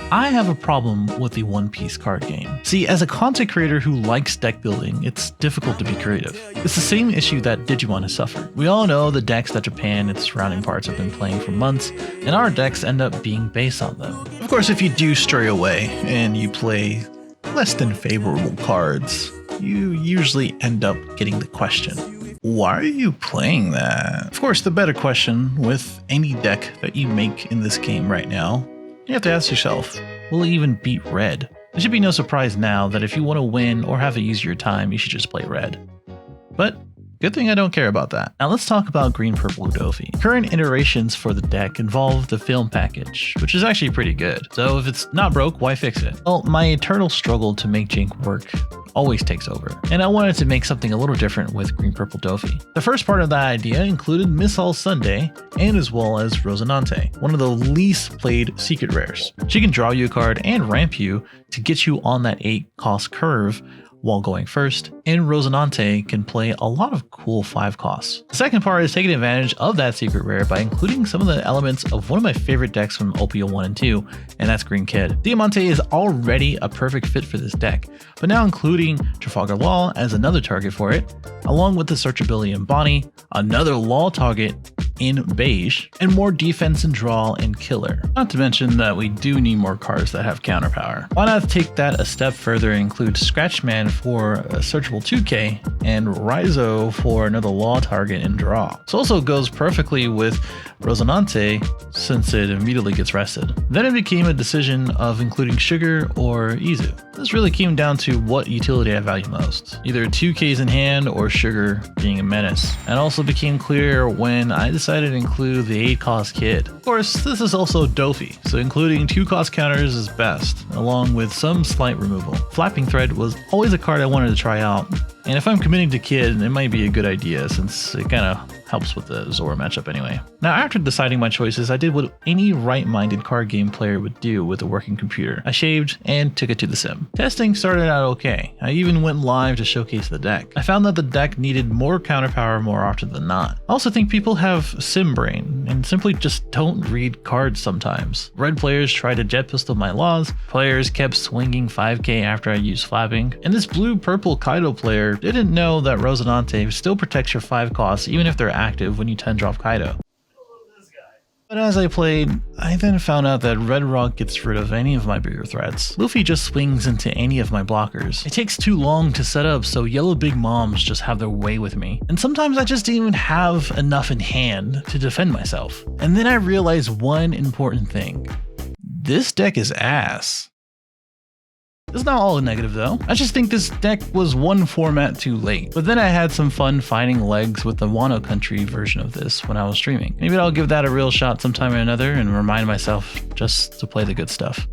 I have a problem with the One Piece card game. See, as a content creator who likes deck building, it's difficult to be creative. It's the same issue that Digimon has suffered. We all know the decks that Japan and its surrounding parts have been playing for months, and our decks end up being based on them. Of course, if you do stray away and you play less than favorable cards, you usually end up getting the question, why are you playing that? Of course, the better question with any deck that you make in this game right now, you have to ask yourself, will it even beat red? It should be no surprise now that if you want to win or have a easier time, you should just play red. But good thing I don't care about that. Now let's talk about Green Purple Dofi. Current iterations for the deck involve the film package, which is actually pretty good. So if it's not broke, why fix it? Well, my eternal struggle to make Jink work always takes over, and I wanted to make something a little different with Green Purple Dofi. The first part of that idea included Misal Sunday, and as well as Rosinante, one of the least played secret rares. She can draw you a card and ramp you to get you on that 8 cost curve while going first, and Rosinante can play a lot of cool 5 costs. The second part is taking advantage of that secret rare by including some of the elements of one of my favorite decks from OPO 1 and 2, and that's Green Kid. Diamante is already a perfect fit for this deck, but now including Trafalgar Law as another target for it, along with the searchability in Bonnie, another Law target in Beige, and more defense and draw in Killer. Not to mention that we do need more cards that have counter power. Why not take that a step further and include Scratchman for a searchable 2K and Raizo for another Law target in draw. This also goes perfectly with Rosinante since it immediately gets rested. Then it became a decision of including Sugar or Izu. This really came down to what utility I value most, either 2Ks in hand or Sugar being a menace. And also became clear when I decided to include the 8 cost Kid. Of course, this is also Dofi, so including 2 cost counters is best, along with some slight removal. Flapping Thread was always a card I wanted to try out, and if I'm committing to Kid, it might be a good idea since it kind of helps with the Zora matchup anyway. Now, after deciding my choices, I did what any right-minded card game player would do with a working computer. I shaved and took it to the sim. Testing started out okay. I even went live to showcase the deck. I found that the deck needed more counter power more often than not. I also think people have sim brain and simply just don't read cards sometimes. Red players tried to jet pistol my laws, players kept swinging 5k after I used flapping, and this blue-purple Kaido player didn't know that Rosinante still protects your 5 costs even if they're active when you 10 drop Kaido. But as I played, I then found out that Red Rock gets rid of any of my bigger threats. Luffy just swings into any of my blockers. It takes too long to set up, so Yellow Big Moms just have their way with me. And sometimes I just didn't even have enough in hand to defend myself. And then I realized one important thing. This deck is ass. It's not all negative though. I just think this deck was one format too late. But then I had some fun finding legs with the Wano Country version of this when I was streaming. Maybe I'll give that a real shot sometime or another and remind myself just to play the good stuff.